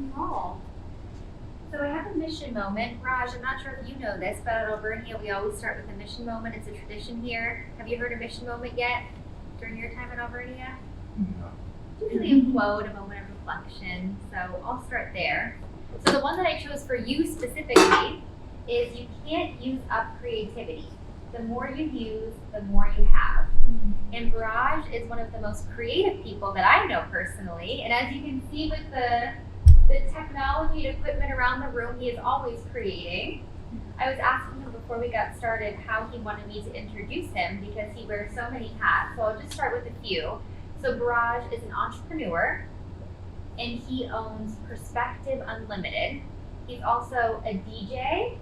welcome you all. So I have a mission moment. Raj, I'm not sure if you know this, but at Alvernia, we always start with a mission moment. It's a tradition here. Have you heard a mission moment yet during your time at Alvernia? No. It's usually a quote, a moment of reflection. So I'll start there. So the one that I chose for you specifically is you can't use up creativity. The more you use, the more you have. And Raj is one of the most creative people that I know personally. And as you can see with the technology and equipment around the room, he is always creating. I was asking him before we got started how he wanted me to introduce him because he wears so many hats. So I'll just start with a few. So Raj is an entrepreneur and he owns Perspective Unlimited. He's also a DJ.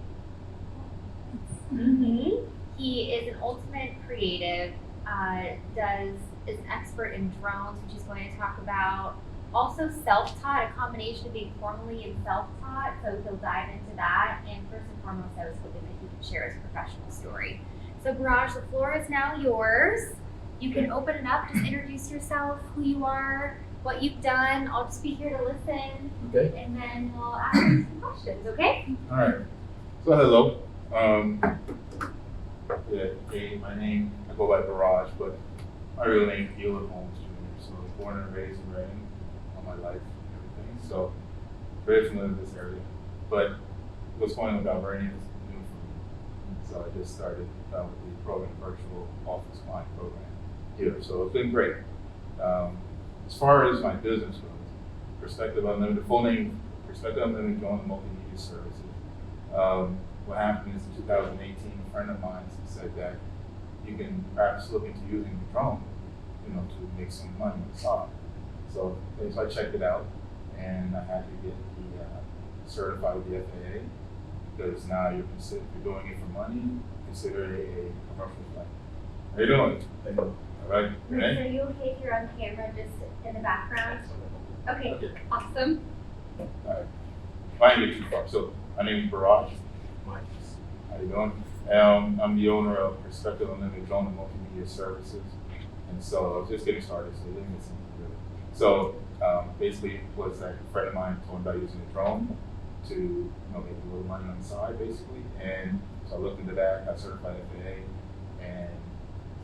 He is an ultimate creative, is an expert in drones, which he's going to talk about. Also self-taught, a combination of being formally and self-taught, so he'll dive into that. And first and foremost, I was hoping that he could share his professional story. So Barrage, the floor is now yours. You can open it up, just introduce yourself, who you are, what you've done. I'll just be here to listen. Okay. And then we'll ask you some questions, okay? All right. So hello. My name, I go by Barrage, but my real name is Gila Holmes Jr. So I was born and raised in Reading all my life and everything. So very familiar with this area. But what's going on with Alvernia is new for me. So I just started with the program, virtual office client program here. So it's been great. As far as my business goes, Perspective Unlimited, the full name, Perspective Unlimited joined the Multimedia Services. What happened is in 2018, a friend of mine said that you can perhaps look into using the drone, to make some money on the side. So I checked it out, and I had to get the certified with the FAA because now if you're doing it for money, consider it a commercial flight. How you doing? All right. Liz, are you okay if you're on camera just in the background? Okay. Awesome. All right. I didn't get too far. So my name is Barrage. How you doing? I'm the owner of Perspective Unlimited Drone and Multimedia Services. And so I was just getting started, so I didn't get something really. So basically it was that a friend of mine told me about using a drone to make a little money on the side, basically. And so I looked into that, got certified FAA, and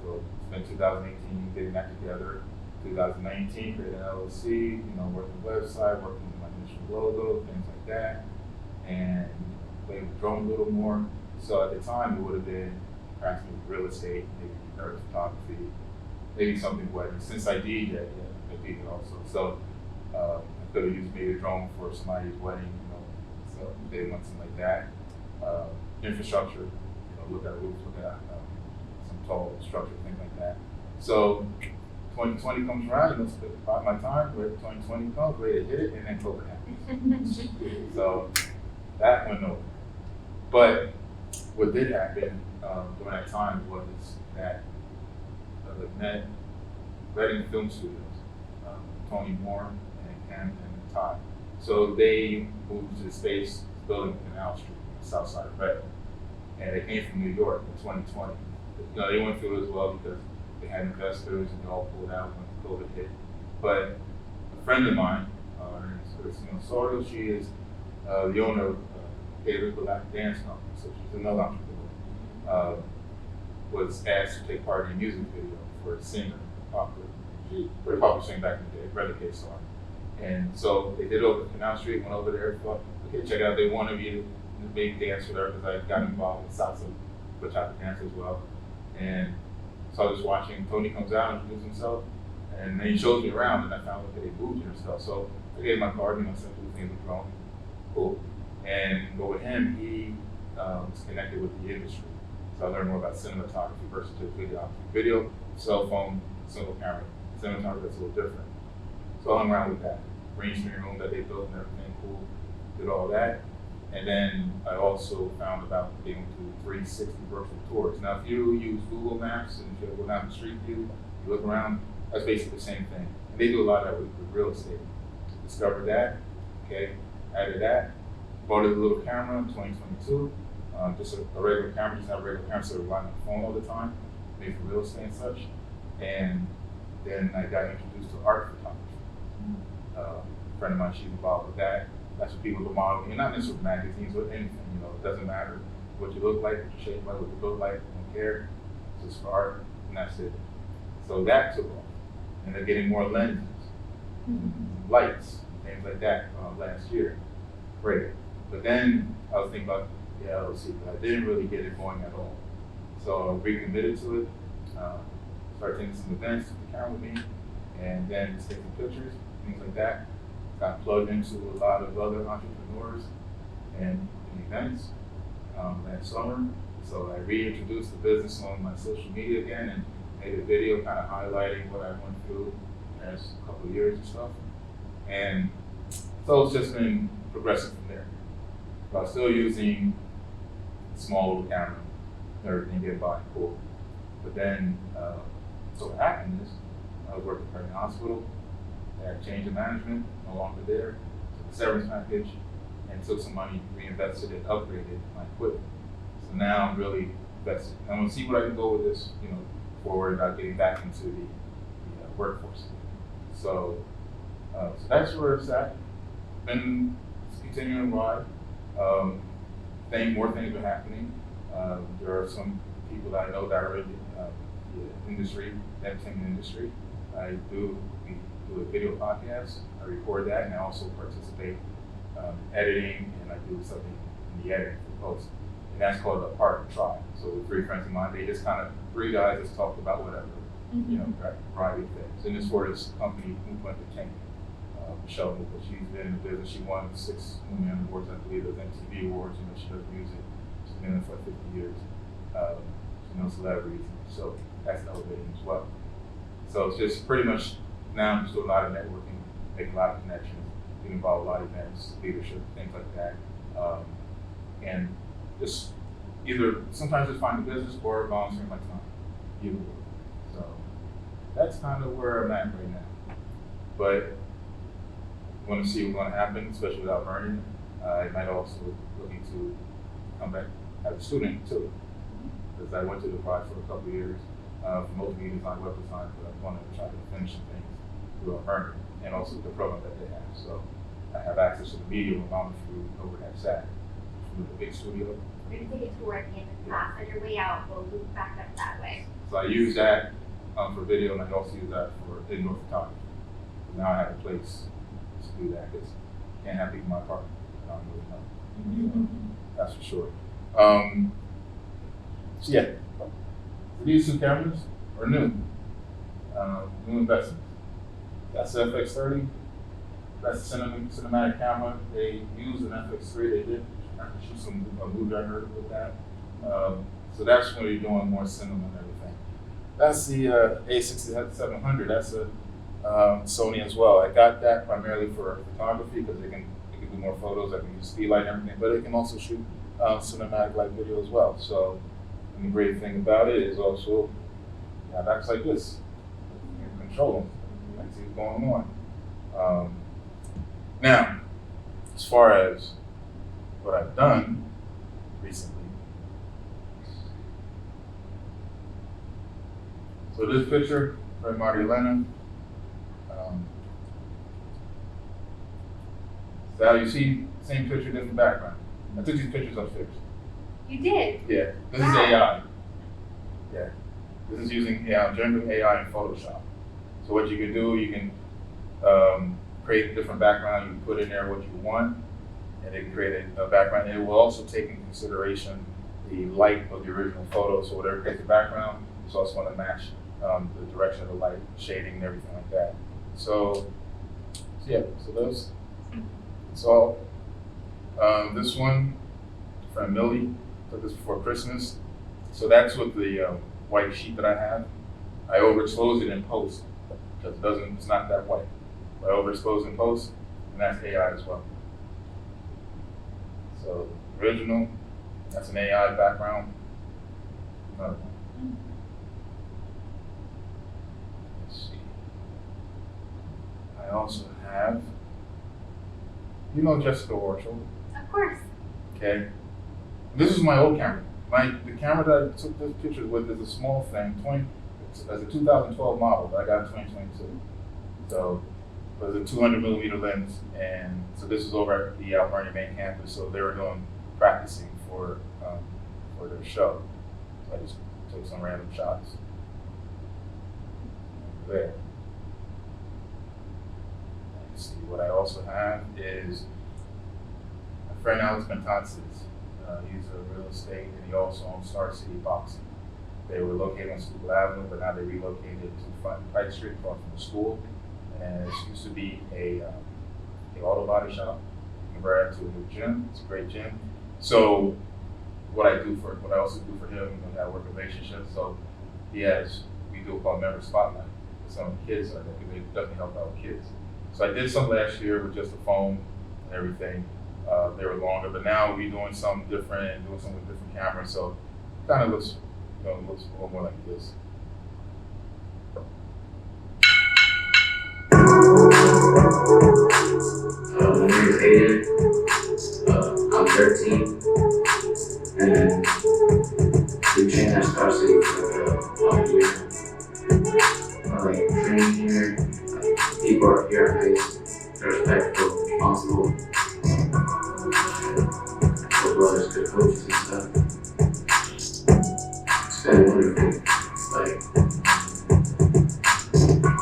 so it's been 2018 getting that together. 2019, created an LLC, working the website, working with my initial logo, things like that, and played with drone a little more. So at the time, it would have been perhaps maybe real estate, maybe art photography, maybe something wedding. Since I DJ, I DJ also. So I could have used maybe a drone for somebody's wedding, so they want something like that. Infrastructure, look at a roof, look at some tall structure, things like that. So 2020 comes around, it's about my time, where 2020 comes, ready to hit it, and then COVID happens. So that went over. But what did happen during that time was that I met Reading Film Studios, Tony Moore and Cam and Todd. So they moved to the space building in Canal Street, south side of Reading. And they came from New York in 2020. They went through it as well because they had investors and they all pulled out when COVID hit. But a friend of mine, her name is Christina Soto, she is the owner of Gator Black Dance Company, so she's another entrepreneur. Was asked to take part in a music video for a singer, pretty popular singer back in the day, Brother K Star. And so they did it over Canal Street, went over there, thought, okay, check it out. They wanted me to maybe dance with her because I got involved with salsa, which I could dance as well. And so I was watching, Tony comes out, introduces himself, and then he shows me around, and I found out that they moved here and stuff. So I gave my card, sent two things with drone, cool. And go with him, he was connected with the industry. So I learned more about cinematography versus just videography. Video, cell phone, single camera. Cinematography is a little different. So I hung around with that. Green screen room that they built and everything, cool. Did all that. And then I also found about being able to do 360 virtual tours. Now, if you use Google Maps and if you go down the street view, you look around, that's basically the same thing. And they do a lot of that with real estate. Discovered that, okay, added that. Bought a little camera in 2022, just a regular camera, just not a regular camera, so I rely on the phone all the time, made for real estate and such. And then I got introduced to art photography. A friend of mine, she's involved with that. That's what people are modeling, and not necessarily magazines, but anything, you know, it doesn't matter what you look like, what you shape like, what you look like, I don't care. It's just for art, and that's it. So that took off. And they're getting more lenses, lights, things like that last year. Great. But then I was thinking about the LLC, but I didn't really get it going at all. So I recommitted to it, started taking some events, took the camera with me, and then just taking pictures, things like that. Got plugged into a lot of other entrepreneurs and events last summer. So I reintroduced the business on my social media again and made a video kind of highlighting what I went through the past couple of years and stuff. And so it's just been progressing from there. But I'm still using small little camera, everything getting by cool. But then, so what happened is I was working for a hospital. I had a change in management, no longer there, took a severance package, and took some money, reinvested it, upgraded my equipment. So now I'm really invested. I'm gonna see what I can go with this, you know, forward about getting back into the workforce. So that's where it's at. Been continuing to ride. More things are happening. There are some people that I know that are in the industry, the entertainment industry. We do a video podcast. I record that, and I also participate editing, and I do something in the editing for post. And that's called a partner tribe. So with 3 friends of mine, they just kind of 3 guys just talked about whatever, you know, variety of things. And it's for this company, Multimedia Entertainment. Michelle, she's been in the business. She won 6 Moon Awards, I believe, those MTV Awards. You know, she does music. She's been in it for 50 years. She knows celebrities, so that's elevating as well. So it's just pretty much now I'm just doing a lot of networking, making a lot of connections, getting involved in a lot of events, leadership, things like that. And just either sometimes just find a business or volunteering my time. Either way. So that's kind of where I'm at right now. But I want to see what's going to happen, especially with Alvernia. I might also looking to come back as a student too, because I went to the Pride for a couple of years for multimedia design, web design, but I want to try to finish some things through Alvernia and also the program that they have. So I have access to the media environment through over at SAC, through the big studio. We're going to take a tour at the end of the class. On your way out, we'll loop back up that way. So I use that for video, and I also use that for indoor photography. Now I have a place to do that, because I can't have people in my apartment. I don't really know. That's for sure. So yeah, these 2 cameras are new. New investments. That's the FX30. That's the cinematic camera. They used an FX3. They did shoot some movie I heard with that. So that's when you're doing more cinema and everything. That's the A6700. That's a Sony as well. I got that primarily for photography because they can do more photos. I can use speed light and everything, but it can also shoot cinematic light video as well. So, and the great thing about it is also you have apps like this. You can control them. You can see what's going on. Now, as far as what I've done recently, so this picture, Fred Marty Elena. So you see, same picture, different background. I took these pictures upstairs. You did? Yeah, this is AI. Yeah, this is using generative AI in Photoshop. So what you can do, you can create a different background. You can put in there what you want, and it can create a background. And it will also take into consideration the light of the original photo. So whatever creates the background, it's also going to match the direction of the light, shading, and everything like that. So yeah, so those. So this one, friend Millie took this before Christmas. So that's with the white sheet that I have. I overexposed it in post because it's not that white. But I overexposed in post, and that's AI as well. So original, that's an AI background. Another one. Let's see. I also have, you know Jessica Warchel. Of course. Okay. This is my old camera. The camera that I took this picture with is a small thing, as a 2012 model that I got in 2022. So was a 200 millimeter lens, and so this was over at the Alvernia main campus. So they were doing practicing for their show. So I just took some random shots there. Let's see, what I also have is my friend Alex Pentances. He's a real estate, and he also owns Star City Boxing. They were located on Schuylkill Avenue, but now they relocated to Front Pike Street, across from the school. And it used to be a auto body shop. You convert it to a new gym. It's a great gym. So what I also do for him, we have a work relationship. So we do called member spotlight for some of the kids. So they definitely help out with kids. So I did some last year with just the phone and everything. They were longer, but now we're doing something different and doing something with different cameras. So it kind of looks a little more like this. My name is Aiden. I'm 13, and we train at Star City for a year. Training here, people are here are nice, they're respectful, responsible, good brothers, good coaches and stuff. It's been wonderful.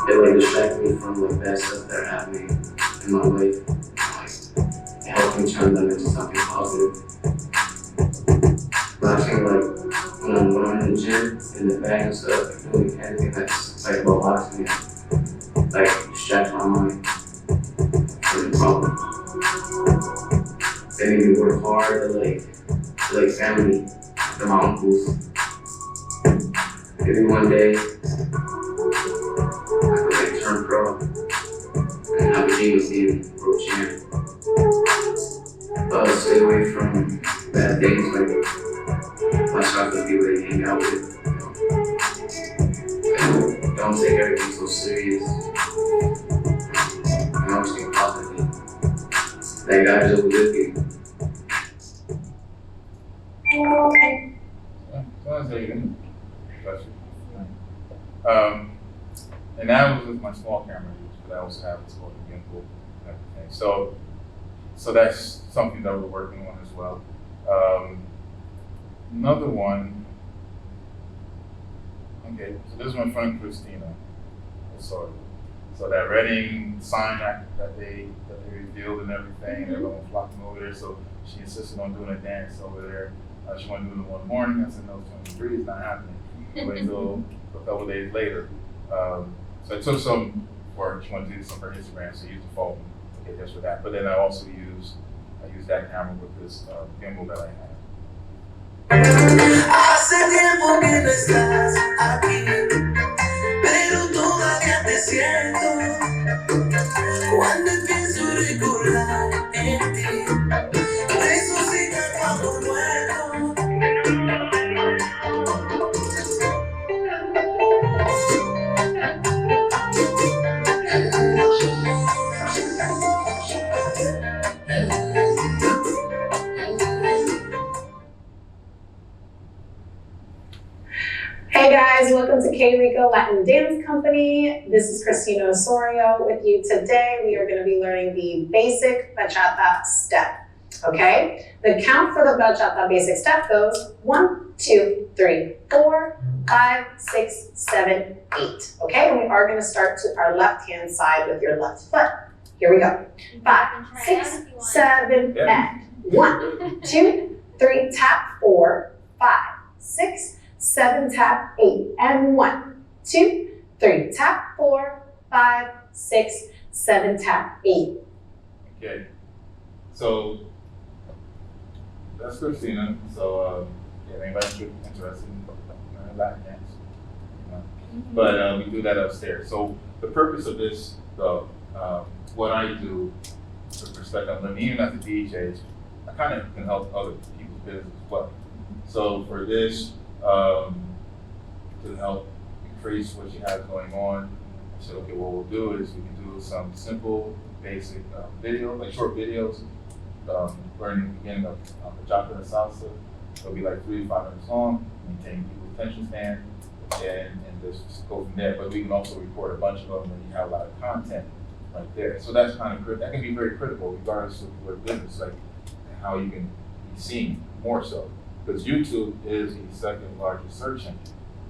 They distract me from bad stuff that are happening in my life. It helps me turn them into something positive. But I feel when I'm in the gym, in the bag and stuff, doing anything that's about boxing, distract my mind from the problems. They make me work hard. They're like family. They're my uncles. Maybe one day I could turn pro and have a dream of being world champ. Stay away from bad things, watch out for the people that you hang out with. Don't take everything so serious. And always think positively. That God is with you. And that was with my small camera use, but I also have what's called a gimbal and everything. So that's something that we're working on as well. Another one. Okay, so this is my friend Christina. So that Reading sign that they revealed and everything, everyone flocking over there. So she insisted on doing a dance over there. She wanted to do it one morning. I said, no, 23 is not happening. Wait until a couple days later. So I took some work. She wanted to do some for her Instagram, so I used the phone to get this for that. But then I also used that camera with this gimbal that I have. Hace tiempo que no estás aquí, pero todavía te siento. Cuando empiezo a recordar en ti, resucita cuando muerto. Hey guys, welcome to K Rico Latin Dance Company. This is Christina Osorio with you today. We are going to be learning the basic bachata step. Okay? The count for the bachata basic step goes 1, 2, 3, 4, 5, 6, 7, 8. Okay? And we are going to start to our left hand side with your left foot. Here we go. 5, 6, 7, and 1, 2, 3, tap, 4, 5, 6, 7, tap, 8, and 1, 2, 3, tap, 4, 5, 6, 7, tap, 8. Okay, so that's Christina. So anybody's interested in Latin dance, but we do that upstairs. So the purpose of this, though, what I do with respect to living, even as a DJ, is I kind of can help other people's business as well. So for this, to help increase what you have going on, I said, okay, what we'll do is we can do some simple, basic videos, like short videos, learning the beginning of bachata and salsa. It'll be like 3 to 5 minutes long, maintain people's attention span, and just go from there. But we can also record a bunch of them, and you have a lot of content right there. So that's kind of that can be very critical regardless of your business, like how you can be seen more so. Because YouTube is the second largest search engine,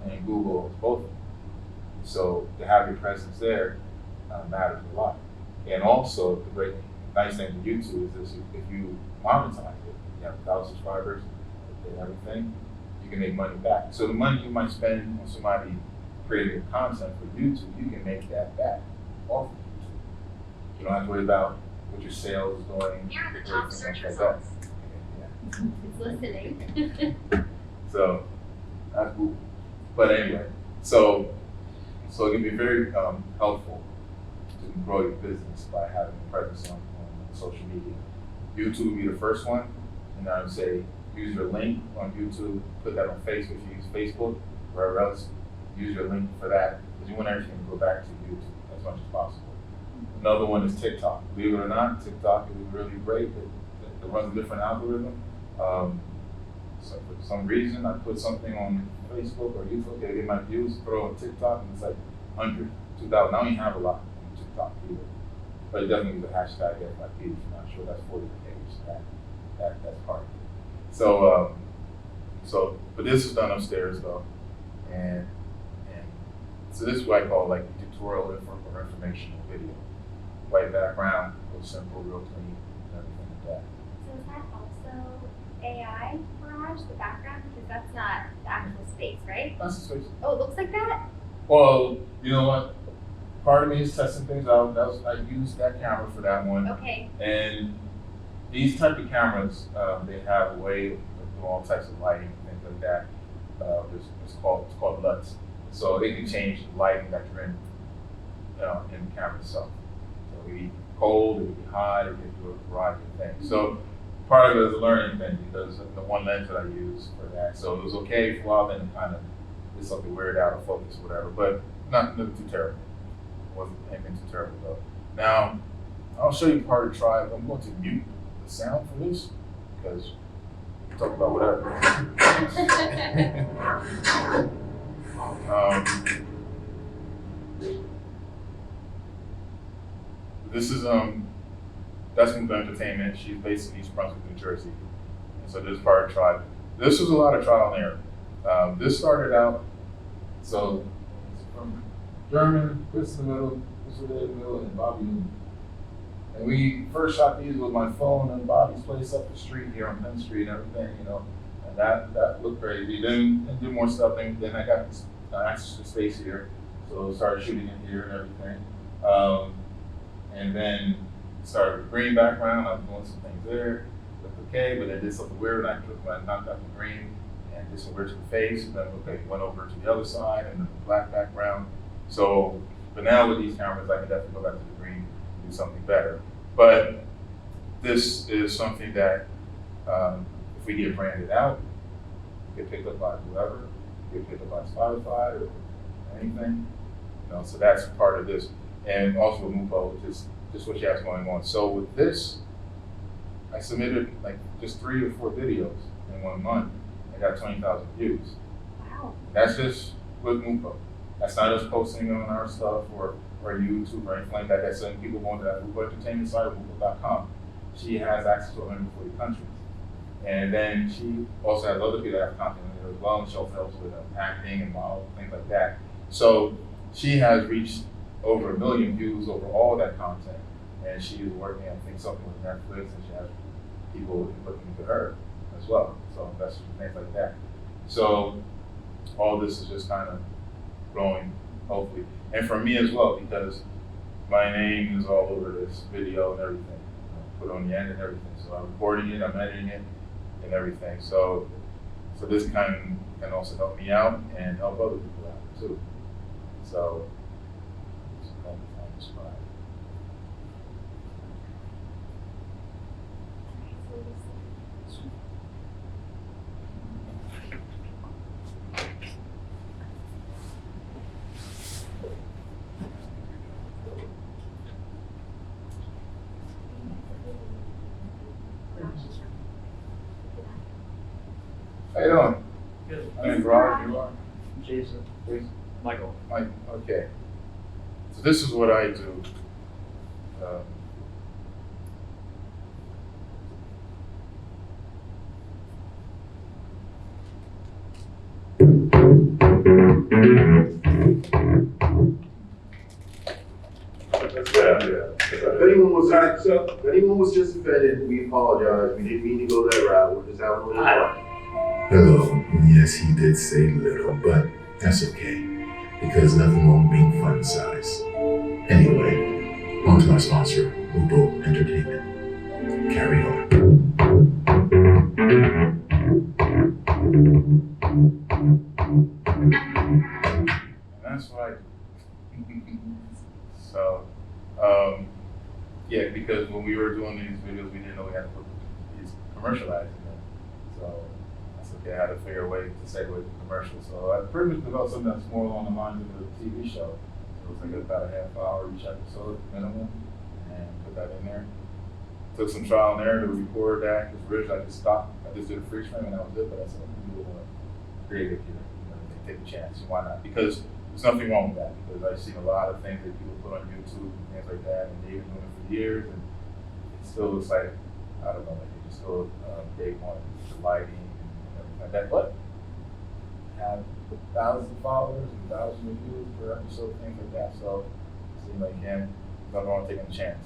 and Google is both of them. So to have your presence there matters a lot. And also, the nice thing with YouTube is this: if you monetize it, you have 1,000 subscribers and everything, you can make money back. So the money you might spend on somebody creating content for YouTube, you can make that back off of YouTube. You don't have to worry about what your sales is doing. Here are the top search like results. Yeah. It's listening. So that's cool. But anyway, so it can be very helpful to grow your business by having a presence on social media. YouTube would be the first one, and I would say use your link on YouTube, put that on Facebook if you use Facebook, wherever else, use your link for that, because you want everything to go back to YouTube as much as possible. Another one is TikTok. Believe it or not, TikTok is really great. It runs a different algorithm. So for some reason, I put something on Facebook or YouTube, okay, get my views, throw on TikTok, and it's like 100, 2,000. I don't even have a lot on TikTok either. But it definitely use a hashtag FYP if you're not sure. That's 40 page. That's part of it. So, but this is done upstairs though. And so this is what I call like tutorial or informational video. White background, real simple, real clean, and everything like that. So is that also AI Mirage, the background? Because that's not the actual space, right? That's the space. Oh, it looks like that? Well, you know what? Part of me is testing things out. I used that camera for that one. Okay. And these type of cameras, they have a way of doing all types of lighting and things like that. It's called LUTs. So they can change the lighting that you're in the camera itself. So it can be cold, it can be hot, it can do a variety of things. So part of it is a learning thing because of the one lens that I use for that. So it was okay for a while, then it kind of did something weird out of focus or whatever, but nothing too terrible. It wasn't anything too terrible though. Now, I'll show you part of the tribe. I'm going to mute the sound for this because we talk about whatever. This is that's Move Entertainment. She's based in East Brunswick, New Jersey, and so this is part of the tribe. This was a lot of trial and error. This started out so it's from German, Chris in the middle, Chris in the middle, and Bobby. And we first shot these with my phone in Bobby's place up the street here on Penn Street and everything, and that looked crazy. Then did more stuff. Then I got access to space here, so started shooting it here and everything. And then started with green background. I was doing some things there, looked okay, but then did something weird. I knocked out the green and did some weird to the face. And then went over to the other side and then the black background. So, but now with these cameras, I can definitely go back to the green and do something better. But this is something that if we get branded out, get picked up by whoever, get picked up by Spotify or anything. So that's part of this. And also with Mupo, just what she has going on. So with this, I submitted like just 3 or 4 videos in 1 month. I got 20,000 views. Wow. That's just with Mupo. That's not us posting on our stuff or YouTube or anything like that. That's when people going to that Mupo Entertainment site, Mupo.com. She has access to 140 countries. And then she also has other people that have content in there as well, and she also helps with acting and model, things like that. So she has reached over 1 million views over all that content, and she is working, I think, something with Netflix, and she has people looking into her as well, so investors and things like that. So all this is just kind of growing, hopefully, and for me as well, because my name is all over this video and everything, put on the end and everything. So I'm recording it, I'm editing it, and everything. So this can also help me out and help other people out too. So. How you doing? Good. My name's Rod. You are? Jason. Jason? Michael. Mike. Okay. So this is what I do If anyone was just offended, we apologize. We didn't mean to go that route. We're just having a little fun. Hello. Yes, he did say little, but that's okay, because nothing wrong being fun size. Anyway, on to our sponsor, Ubo Entertainment. Carry on. That's right. So, yeah, because when we were doing these videos, we didn't know we had to put these commercializing them. So that's okay. I had to figure a way to segue to commercials. So I pretty much developed something that's more along the lines of a TV show. So it's like about a half hour each episode minimum, and put that in there. Took some trial and error to record that. Because originally I just stopped. I just did a freeze frame and that was it. But I said, we do more creative here. Take a chance. Why not? Because there's nothing wrong with that, because I've seen a lot of things that people put on YouTube and things like that, and they've been doing it for years, and it still looks like, I don't know, like they just still big on the lighting and everything like that. But have thousands of followers and thousands of views per episode, things like that. So it seems like him, nothing wrong with taking a chance.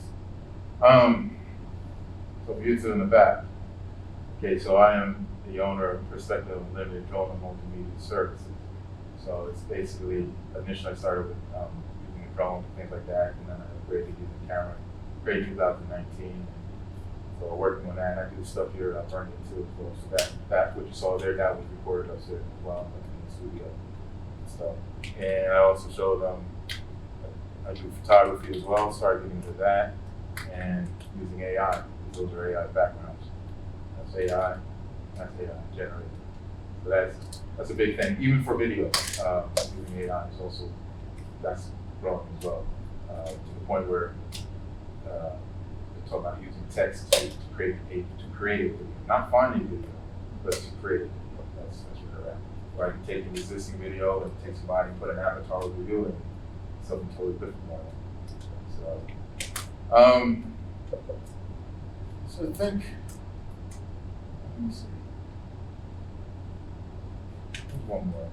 So if you get to in the back, okay, so I am the owner of Perspective Unlimited Drone and Multimedia Services. So it's basically, initially I started with using a drone and things like that, and then I upgraded using a camera, great 2019. So I'm working on that, and I do stuff here at Alvernia too as well. So that's what you saw there, that was recorded upstairs as well, like in the studio and stuff. And I also showed I do photography as well, started getting into that, and using AI. Those are AI backgrounds. That's AI generated. So that's a big thing, even for video. Using AI is also, that's growing as well, to the point where they talk about using text to create a video, not finding a video, but to create a video. That's where they're at. Where I can take an existing video and take somebody and put an avatar over you and something totally different going on. So I think, let me see. There's one more.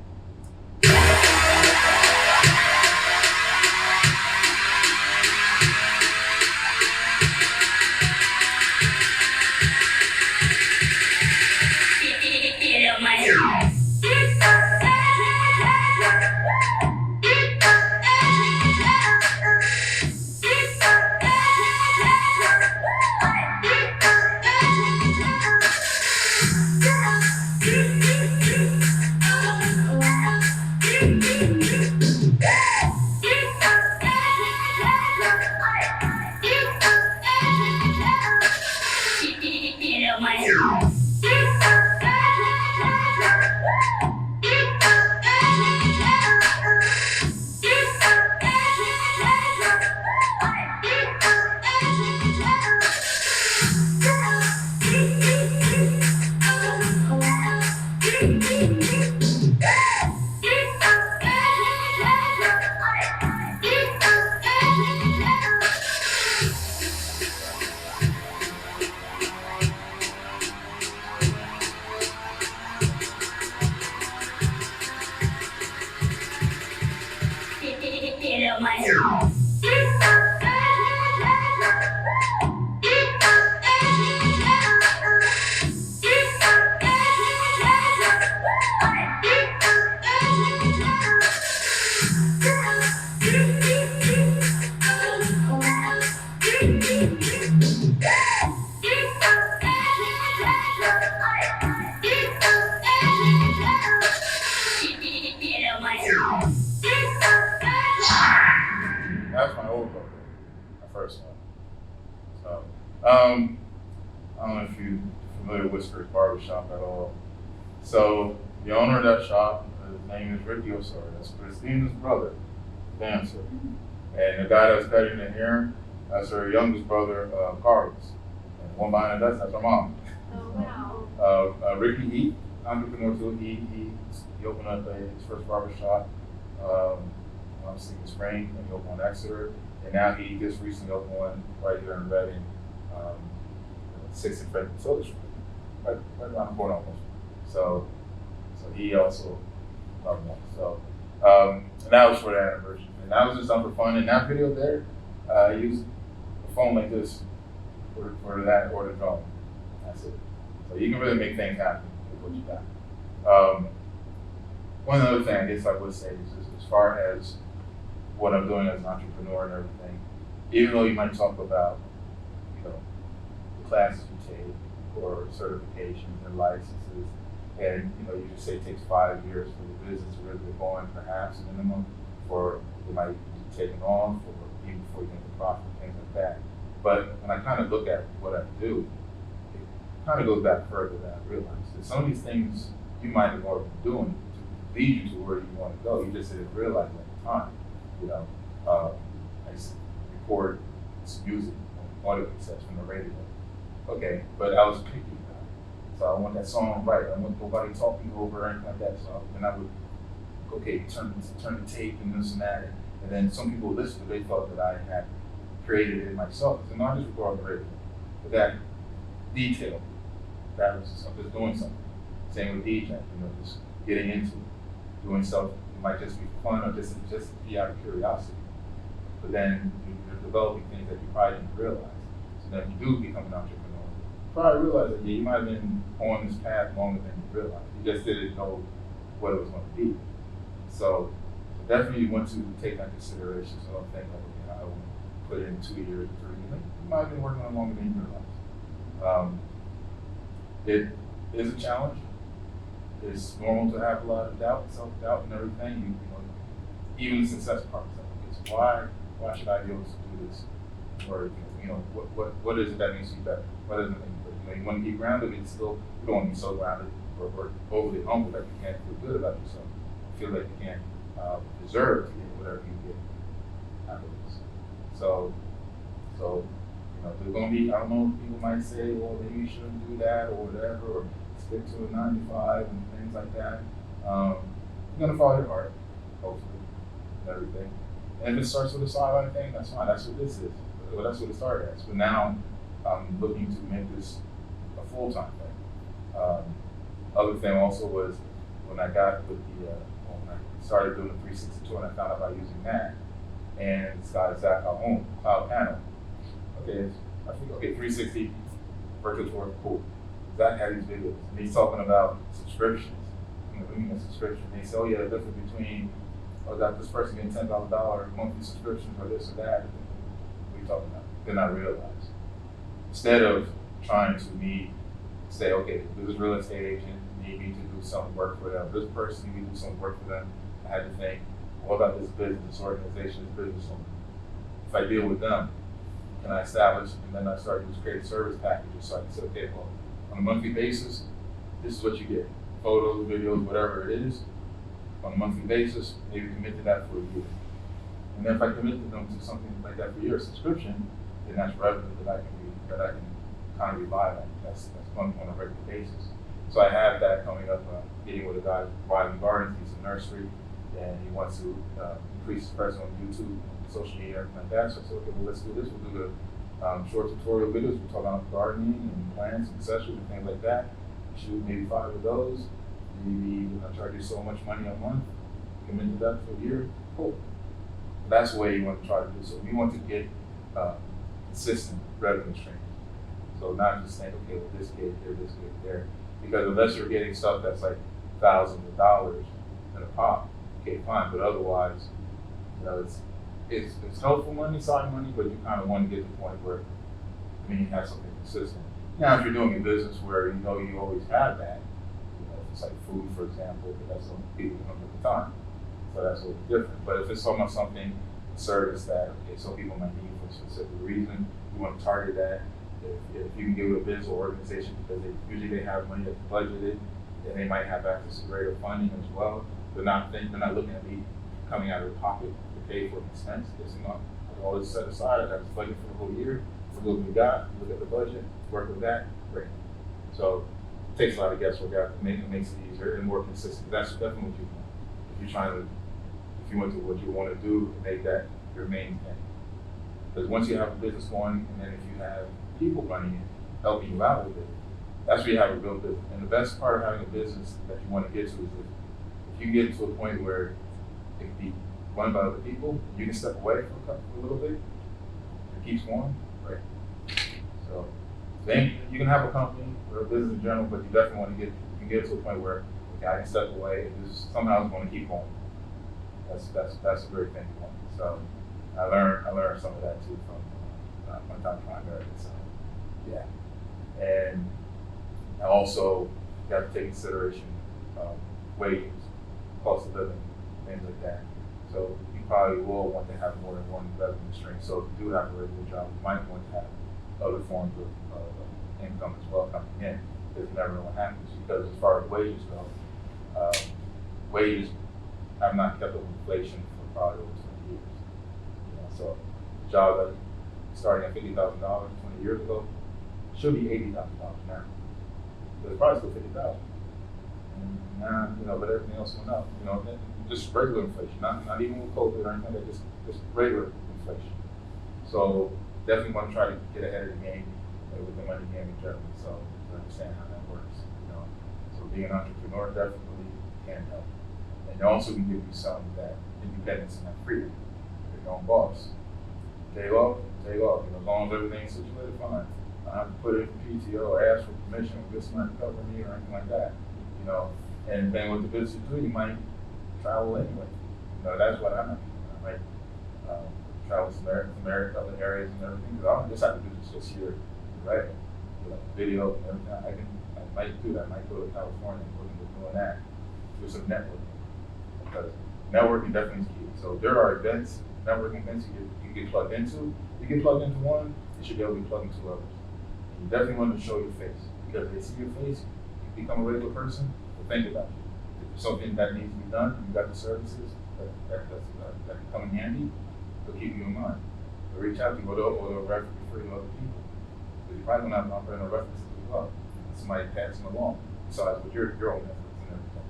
That's my old logo, my first one. So, I don't know if you're familiar with Whisker's Barbershop at all. So, the owner of that shop, his name is Ricky Osorio. That's Christina's brother, dancer. And the guy that's cutting the hair, that's her youngest brother, Carlos. And one behind that's her mom. Oh, wow. Ricky, he entrepreneur too. He opened up his first barbershop. Obviously in spring, and he opened on Exeter, And now he just recently opened one right here in Reading, 6th and Frederick Soda Street, right around the corner almost. So he also loved that. So and that was for the anniversary. And that was just done for fun. And that video there, I used a phone like this for that or the drone. That's it. So you can really make things happen with what you got. One other thing I guess I would say is as far as what I'm doing as an entrepreneur and everything, even though you might talk about, you know, the classes you take or certifications and licenses, and you know, you just say it takes 5 years for the business to really get going, perhaps minimum, for it might be taken off, or even before you make a profit, things like that. But when I kind of look at what I do, it kind of goes back further than I realized. That some of these things you might have already been doing to lead you to where you want to go. You just didn't realize it at the time. You know, I used to record some music on audio cassettes from the radio. Okay, but I was picky about it. So I want that song right. I want nobody talking over or anything like that. So then I would, okay, turn the tape and this and that. And then some people listened, they thought that I had created it myself. So no, I just record on the radio. But that detail, that was just, I'm just doing something. Same with DJing, you know, just getting into it, doing stuff. It might just be fun or just be out of curiosity. But then you're developing things that you probably didn't realize. So then you do become an entrepreneur. You probably realize that you might have been on this path longer than you realized. You just didn't know what it was going to be. So definitely want to take that consideration. So don't think like, okay, I will put in 2 years or 3 years. You might have been working on longer than you realized. It is a challenge. It's normal to have a lot of doubt, self-doubt and everything. You know, even the success part is like, okay, so why should I be able to do this? Or, you know, what is it that makes you better? What doesn't make you better? You know, you want to be grounded, but still, you don't want to be so grounded or overly humble that you can't feel good about yourself. You feel like you can't deserve to get whatever you get out of this. So, you know, there's going to be, I don't know, people might say, well, maybe you shouldn't do that or whatever, or stick to a 9 to 5 and things like that. You're going to follow your heart, hopefully, and everything. And if it starts with a sideline thing, that's fine. That's what this is. Well, that's what it started as. But now I'm looking to make this a full-time thing. Other thing also was when I got with the, when I started doing the 362 and I found out about using that, and it's got exact home cloud panel. Okay, I think, okay, 360 virtual tour, cool. Zach had these videos, and he's talking about subscriptions. You know, a subscription. They say, oh yeah, the difference between, oh, that this person getting $10,000 monthly subscriptions or this or that. What are you talking about? Then I realized. Instead of trying to say, okay, this real estate agent need me to do some work for them. This person need me to do some work for them. I had to think, what about this business, this organization, this business owner? If I deal with them, can I establish, and then I started to create service packages so I can say, okay, well, on a monthly basis, this is what you get. Photos, videos, whatever it is. On a monthly basis, maybe commit to that for a year. And then if I commit to them to something like that for a year, subscription, then that's revenue that I can kind of rely on. That's on a regular basis. So I have that coming up, meeting with a guy, Wiley Gardens, he's a nursery, and he wants to increase his presence on YouTube, social media, everything like that. So I said, okay, well, let's do this. We'll do the short tutorial videos. We'll talk about gardening and plants and accessories and things like that. Shoot maybe 5 of those. Maybe I charge you so much money a month. Commit to that for a year. Cool. That's the way you want to try to do. So we want to get consistent revenue streams. So not just saying, okay, well, this gig here, this gig there. Because unless you're getting stuff that's like thousands of dollars in a pop, okay, fine. But otherwise, you know, it's helpful money, side money, but you kind of want to get to the point where, I mean, you have something consistent. Now, if you're doing a business where you know you always have that, you know, if it's like food, for example, that's something people come at the time. So that's a little different. But if it's talking about something, a service that, okay, some people might need for a specific reason, you want to target that. If you can give it a business or organization, because usually they have money that's budgeted, and they might have access to greater funding as well. They're not looking at me coming out of their pocket to pay for an expense. It's not. I always set aside. I got this budget for the whole year. Look what we got. Look at the budget. Work with that. Great. So it takes a lot of guesswork out. It makes it easier and more consistent. That's definitely what you want. If you want to what you want to do, make that your main thing. Because once you have a business going, and then if you have people running it, helping you out with it, that's where you have a real business. And the best part of having a business that you want to get to is if you get to a point where it can be run by other people, you can step away for a little bit. It keeps going, right? So then you can have a company or a business in general, but you definitely want to get to a point where okay, I can step away and this somehow it's going to keep going. That's a great thing you want. So I learned some of that too from my time in America. So yeah, and I also got to take consideration wages, cost of living, things like that. So you probably will want to have more than one revenue stream. So if you do have a regular job, you might want to have other forms of income as well coming in, because you never know what happens. Because as far as wages go, wages have not kept up with inflation for probably over 20 years. You know, so a job that starting at $50,000 20 years ago should be $80,000 now. But it's probably still $50,000. And now, you know, but everything else went up. You know, just regular inflation, not even with COVID or anything like that, just regular inflation. So definitely want to try to get ahead of the game with the money game in general. So to understand how that works. You know, so being an entrepreneur definitely can help. And it also can give you some of that independence and that freedom. You're your own boss. Day off. You know, as long as everything's situated fine. I don't have to put in for PTO or ask for permission or get somebody to cover me or anything like that. You know, and then with the business you do, you might travel anyway. You know, that's what I might travel to America, other areas and everything. Because I don't just have to do this just here, right? You know, video and everything. I might do that. I might go to California and look into doing that. Do some networking. Because networking definitely is key. So there are events, networking events you get plugged into. You get plugged into one, you should be able to be plugged into others. You definitely want to show your face, because if they see your face, you become a regular person, well, think about it. If there's something that needs to be done, you got the services that can come in handy, they'll keep you in mind. They'll reach out to you, or they'll refer you to other people. Because you're probably going to have no references as well. Somebody pass them along, besides with your own efforts and everything.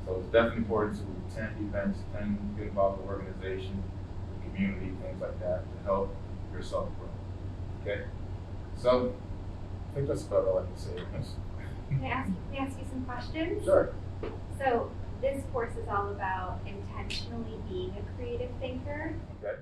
So it's definitely important to attend events, get involved with organizations, community, things like that, to help yourself grow. Okay? So I think that's about all I can say on this. Can I ask you some questions? Sure. So this course is all about intentionally being a creative thinker. Okay.